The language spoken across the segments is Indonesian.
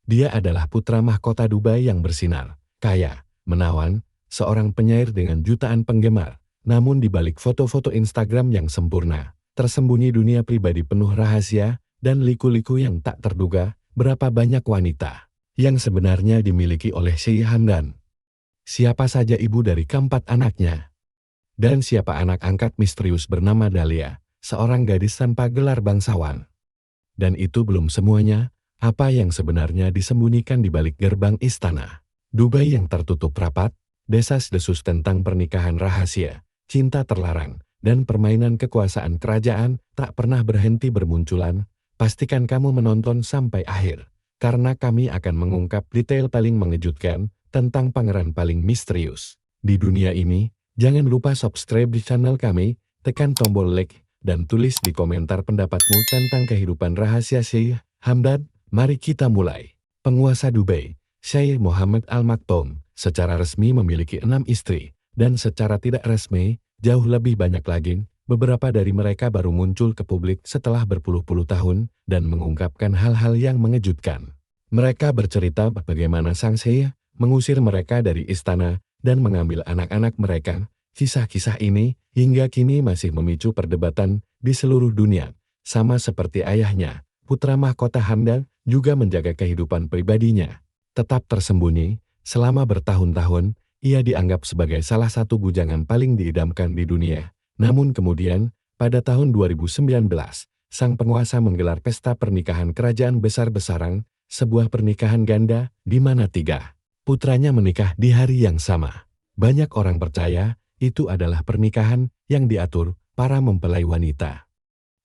Dia adalah putra mahkota Dubai yang bersinar, kaya, menawan, seorang penyair dengan jutaan penggemar. Namun di balik foto-foto Instagram yang sempurna, tersembunyi dunia pribadi penuh rahasia dan liku-liku yang tak terduga. Berapa banyak wanita yang sebenarnya dimiliki oleh Sheikh Hamdan? Siapa saja ibu dari keempat anaknya? Dan siapa anak angkat misterius bernama Dahlia, seorang gadis tanpa gelar bangsawan? Dan itu belum semuanya, apa yang sebenarnya disembunyikan di balik gerbang istana Dubai yang tertutup rapat, desas-desus tentang pernikahan rahasia, cinta terlarang, dan permainan kekuasaan kerajaan tak pernah berhenti bermunculan. Pastikan kamu menonton sampai akhir, karena kami akan mengungkap detail paling mengejutkan tentang pangeran paling misterius di dunia ini. Jangan lupa subscribe di channel kami, tekan tombol like, dan tulis di komentar pendapatmu tentang kehidupan rahasia Sheikh Hamdan. Mari kita mulai. Penguasa Dubai, Sheikh Mohammed Al Maktoum, secara resmi memiliki 6 istri, dan secara tidak resmi, jauh lebih banyak lagi. Beberapa dari mereka baru muncul ke publik setelah berpuluh-puluh tahun dan mengungkapkan hal-hal yang mengejutkan. Mereka bercerita bagaimana sang Sheikh mengusir mereka dari istana dan mengambil anak-anak mereka. Kisah-kisah ini hingga kini masih memicu perdebatan di seluruh dunia. Sama seperti ayahnya, putra mahkota Hamdan juga menjaga kehidupan pribadinya tetap tersembunyi. Selama bertahun-tahun, ia dianggap sebagai salah satu bujangan paling diidamkan di dunia. Namun kemudian, pada tahun 2019, sang penguasa menggelar pesta pernikahan kerajaan besar-besaran, sebuah pernikahan ganda, di mana 3 putranya menikah di hari yang sama. Banyak orang percaya, itu adalah pernikahan yang diatur para mempelai wanita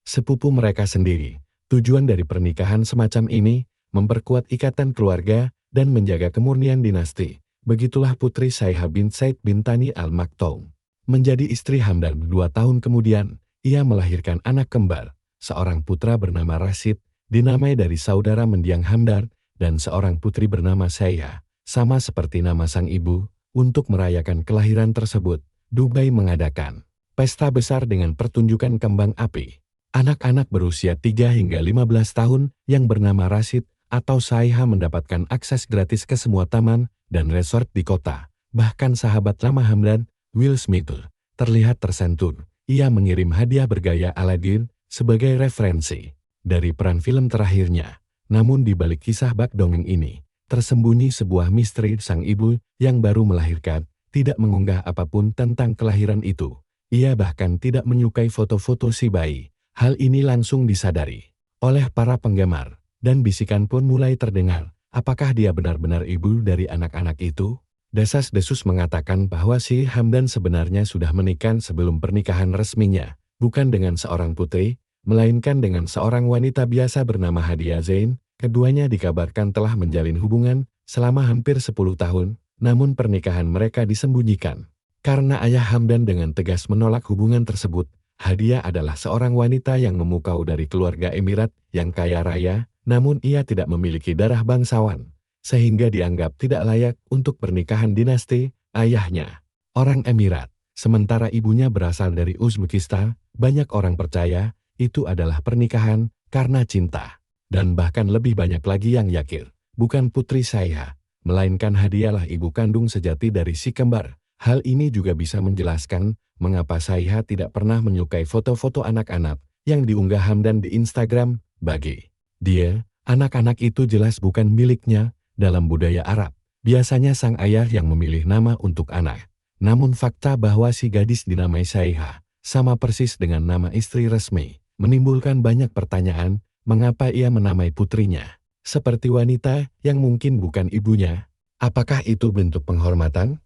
sepupu mereka sendiri. Tujuan dari pernikahan semacam ini, memperkuat ikatan keluarga dan menjaga kemurnian dinasti. Begitulah putri Saiha bin Said bin Tani Al Maktoum menjadi istri Hamdan. 2 tahun kemudian, ia melahirkan anak kembar, seorang putra bernama Rashid, dinamai dari saudara mendiang Hamdan, dan seorang putri bernama Saiha, sama seperti nama sang ibu. Untuk merayakan kelahiran tersebut, Dubai mengadakan pesta besar dengan pertunjukan kembang api. Anak-anak berusia 3 hingga 15 tahun yang bernama Rashid atau Saiha mendapatkan akses gratis ke semua taman dan resort di kota. Bahkan sahabat lama Hamdan, Will Smith, terlihat tersentuh. Ia mengirim hadiah bergaya Aladdin sebagai referensi dari peran film terakhirnya. Namun di balik kisah bak dongeng ini, tersembunyi sebuah misteri. Sang ibu yang baru melahirkan tidak mengunggah apapun tentang kelahiran itu. Ia bahkan tidak menyukai foto-foto si bayi. Hal ini langsung disadari oleh para penggemar, dan bisikan pun mulai terdengar. Apakah dia benar-benar ibu dari anak-anak itu? Desas-desus mengatakan bahwa si Hamdan sebenarnya sudah menikah sebelum pernikahan resminya, bukan dengan seorang putri, melainkan dengan seorang wanita biasa bernama Hadia Zain. Keduanya dikabarkan telah menjalin hubungan selama hampir 10 tahun, namun pernikahan mereka disembunyikan. Karena ayah Hamdan dengan tegas menolak hubungan tersebut. Hadia adalah seorang wanita yang memukau dari keluarga Emirat yang kaya raya, namun ia tidak memiliki darah bangsawan, sehingga dianggap tidak layak untuk pernikahan dinasti. Ayahnya orang Emirat, sementara ibunya berasal dari Uzbekistan. Banyak orang percaya itu adalah pernikahan karena cinta, dan bahkan lebih banyak lagi yang yakin bukan putri Saiha, melainkan Hadialah ibu kandung sejati dari si kembar. Hal ini juga bisa menjelaskan mengapa Saiha tidak pernah menyukai foto-foto anak-anak yang diunggah Hamdan di Instagram. Bagi dia, anak-anak itu jelas bukan miliknya. Dalam budaya Arab, biasanya sang ayah yang memilih nama untuk anak. Namun fakta bahwa si gadis dinamai Saiha, sama persis dengan nama istri resmi, menimbulkan banyak pertanyaan. Mengapa ia menamai putrinya seperti wanita yang mungkin bukan ibunya? Apakah itu bentuk penghormatan,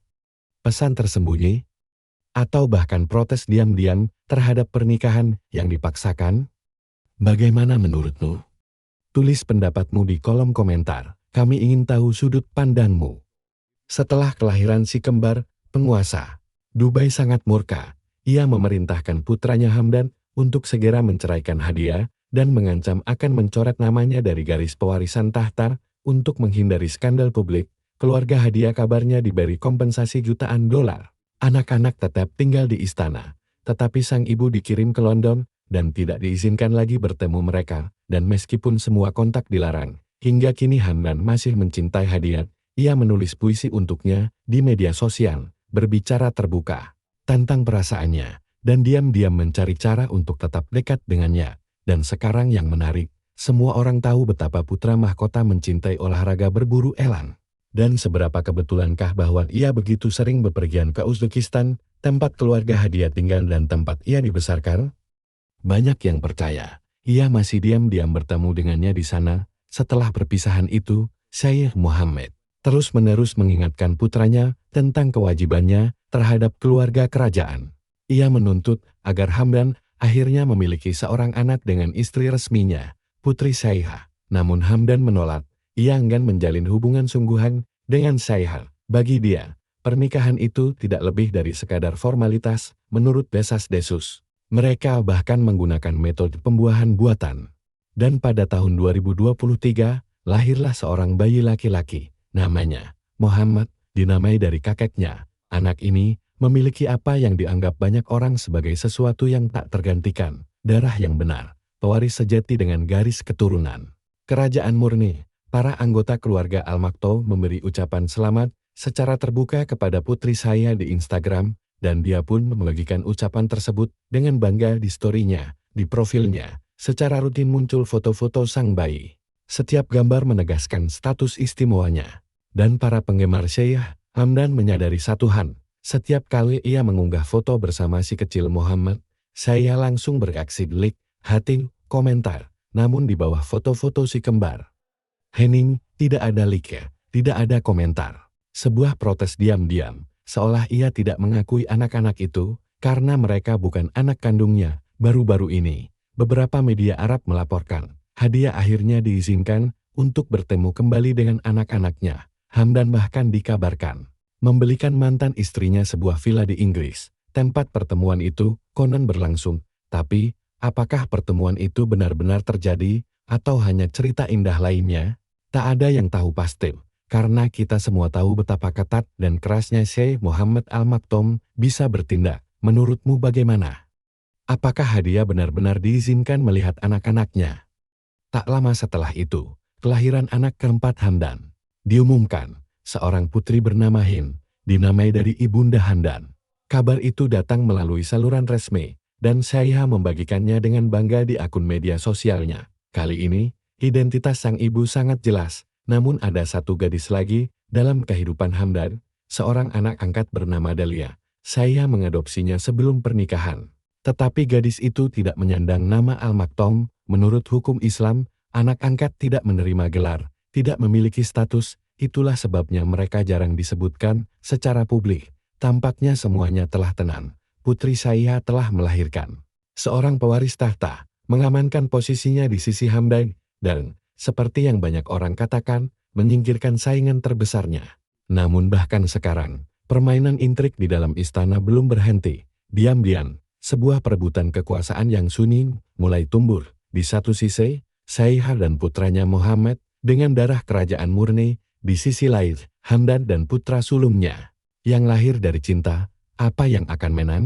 pesan tersembunyi, atau bahkan protes diam-diam terhadap pernikahan yang dipaksakan? Bagaimana menurutmu? Tulis pendapatmu di kolom komentar. Kami ingin tahu sudut pandangmu. Setelah kelahiran si kembar, penguasa Dubai sangat murka. Ia memerintahkan putranya Hamdan untuk segera menceraikan Hadia dan mengancam akan mencoret namanya dari garis pewarisan tahta. Untuk menghindari skandal publik, keluarga Hadia kabarnya diberi kompensasi jutaan dolar. Anak-anak tetap tinggal di istana, tetapi sang ibu dikirim ke London dan tidak diizinkan lagi bertemu mereka. Dan meskipun semua kontak dilarang, Hingga kini Hamdan masih mencintai Hadiat. Ia menulis puisi untuknya di media sosial, berbicara terbuka tentang perasaannya, dan diam-diam mencari cara untuk tetap dekat dengannya. Dan sekarang yang menarik, semua orang tahu betapa putra mahkota mencintai olahraga berburu elang. Dan seberapa kebetulankah bahwa ia begitu sering bepergian ke Uzbekistan, tempat keluarga Hadiat tinggal dan tempat ia dibesarkan? Banyak yang percaya, ia masih diam-diam bertemu dengannya di sana. Setelah perpisahan itu, Syekh Muhammad terus-menerus mengingatkan putranya tentang kewajibannya terhadap keluarga kerajaan. Ia menuntut agar Hamdan akhirnya memiliki seorang anak dengan istri resminya, Putri Saiha. Namun Hamdan menolak, ia enggan menjalin hubungan sungguhan dengan Saiha. Bagi dia, pernikahan itu tidak lebih dari sekadar formalitas menurut desas-desus. Mereka bahkan menggunakan metode pembuahan buatan. Dan pada tahun 2023, lahirlah seorang bayi laki-laki. Namanya Muhammad, dinamai dari kakeknya. Anak ini memiliki apa yang dianggap banyak orang sebagai sesuatu yang tak tergantikan. Darah yang benar, pewaris sejati dengan garis keturunan. Kerajaan murni, para anggota keluarga Al-Maktoum memberi ucapan selamat secara terbuka kepada putri saya di Instagram, dan dia pun membagikan ucapan tersebut dengan bangga di story-nya. Di profilnya, secara rutin muncul foto-foto sang bayi. Setiap gambar menegaskan status istimewanya. Dan para penggemar Syekh Hamdan menyadari satu hal, setiap kali ia mengunggah foto bersama si kecil Muhammad, saya langsung bereaksi like, hati, komentar. Namun di bawah foto-foto si kembar Henning, tidak ada like, tidak ada komentar. Sebuah protes diam-diam, seolah ia tidak mengakui anak-anak itu, karena mereka bukan anak kandungnya. Baru-baru ini, beberapa media Arab melaporkan, Hadiah akhirnya diizinkan untuk bertemu kembali dengan anak-anaknya. Hamdan bahkan dikabarkan membelikan mantan istrinya sebuah villa di Inggris. Tempat pertemuan itu konon berlangsung, tapi apakah pertemuan itu benar-benar terjadi atau hanya cerita indah lainnya? Tak ada yang tahu pasti, karena kita semua tahu betapa ketat dan kerasnya Syekh Muhammad Al-Maktoum bisa bertindak. Menurutmu bagaimana? Apakah Hadiah benar-benar diizinkan melihat anak-anaknya? Tak lama setelah itu, kelahiran anak keempat Hamdan diumumkan. Seorang putri bernama Hind, dinamai dari ibunda Hamdan. Kabar itu datang melalui saluran resmi, dan Syaiha membagikannya dengan bangga di akun media sosialnya. Kali ini, identitas sang ibu sangat jelas, namun ada satu gadis lagi dalam kehidupan Hamdan, seorang anak angkat bernama Dalia. Syaiha mengadopsinya sebelum pernikahan. Tetapi gadis itu tidak menyandang nama Al-Maktoum. Menurut hukum Islam, anak angkat tidak menerima gelar, tidak memiliki status. Itulah sebabnya mereka jarang disebutkan secara publik. Tampaknya semuanya telah tenang. Putri Syaiha telah melahirkan seorang pewaris tahta, mengamankan posisinya di sisi Hamdan, dan, seperti yang banyak orang katakan, menyingkirkan saingan terbesarnya. Namun bahkan sekarang, permainan intrik di dalam istana belum berhenti. Diam-diam, sebuah perebutan kekuasaan yang sunyi mulai tumbuh. Di satu sisi, Syaiha dan putranya Muhammad dengan darah kerajaan murni. Di sisi lain, Hamdan dan putra sulungnya yang lahir dari cinta. Apa yang akan menang?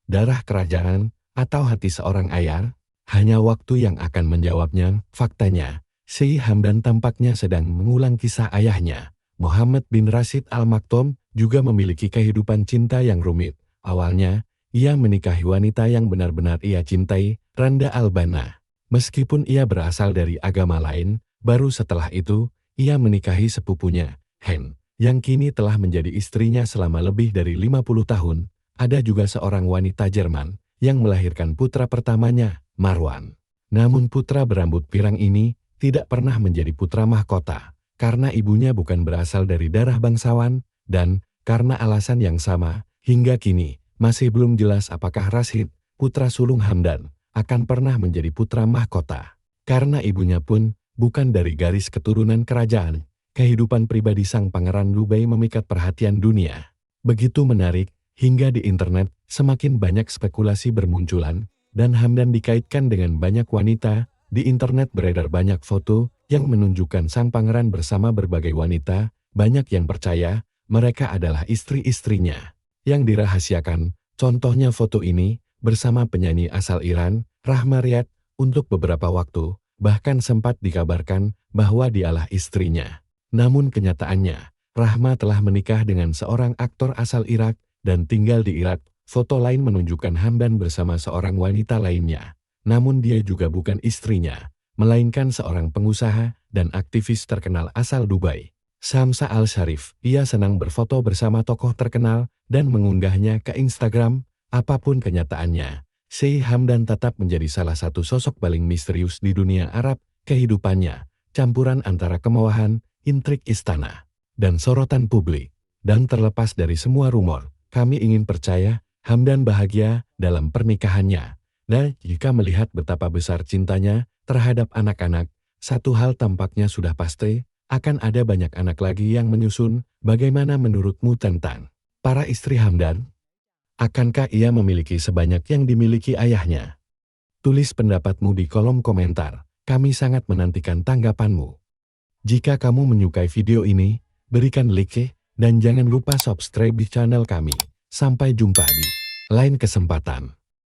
Darah kerajaan atau hati seorang ayah? Hanya waktu yang akan menjawabnya. Faktanya, Syekh Hamdan tampaknya sedang mengulang kisah ayahnya. Muhammad bin Rashid Al-Maktoum juga memiliki kehidupan cinta yang rumit. Awalnya, ia menikahi wanita yang benar-benar ia cintai, Randa Albana. Meskipun ia berasal dari agama lain, baru setelah itu, ia menikahi sepupunya, Hind, yang kini telah menjadi istrinya selama lebih dari 50 tahun. Ada juga seorang wanita Jerman yang melahirkan putra pertamanya, Marwan. Namun putra berambut pirang ini tidak pernah menjadi putra mahkota, karena ibunya bukan berasal dari darah bangsawan, dan karena alasan yang sama, hingga kini masih belum jelas apakah Rashid, putra sulung Hamdan, akan pernah menjadi putra mahkota. Karena ibunya pun bukan dari garis keturunan kerajaan, kehidupan pribadi sang pangeran Dubai memikat perhatian dunia. Begitu menarik, hingga di internet semakin banyak spekulasi bermunculan, dan Hamdan dikaitkan dengan banyak wanita. Di internet beredar banyak foto yang menunjukkan sang pangeran bersama berbagai wanita. Banyak yang percaya mereka adalah istri-istrinya. Yang dirahasiakan, contohnya foto ini bersama penyanyi asal Iran, Rahma Riyad, untuk beberapa waktu. Bahkan sempat dikabarkan bahwa dialah istrinya. Namun kenyataannya, Rahma telah menikah dengan seorang aktor asal Irak dan tinggal di Irak. Foto lain menunjukkan Hamdan bersama seorang wanita lainnya. Namun dia juga bukan istrinya, melainkan seorang pengusaha dan aktivis terkenal asal Dubai. Shamsa Al-Sharif, ia senang berfoto bersama tokoh terkenal dan mengunggahnya ke Instagram. Apapun kenyataannya, Sheikh Hamdan tetap menjadi salah satu sosok paling misterius di dunia Arab. Kehidupannya, campuran antara kemewahan, intrik istana, dan sorotan publik. Dan terlepas dari semua rumor, kami ingin percaya Hamdan bahagia dalam pernikahannya. Dan jika melihat betapa besar cintanya terhadap anak-anak, satu hal tampaknya sudah pasti, akan ada banyak anak lagi yang menyusun. Bagaimana menurutmu tentang para istri Hamdan? Akankah ia memiliki sebanyak yang dimiliki ayahnya? Tulis pendapatmu di kolom komentar. Kami sangat menantikan tanggapanmu. Jika kamu menyukai video ini, berikan like, dan jangan lupa subscribe di channel kami. Sampai jumpa di lain kesempatan.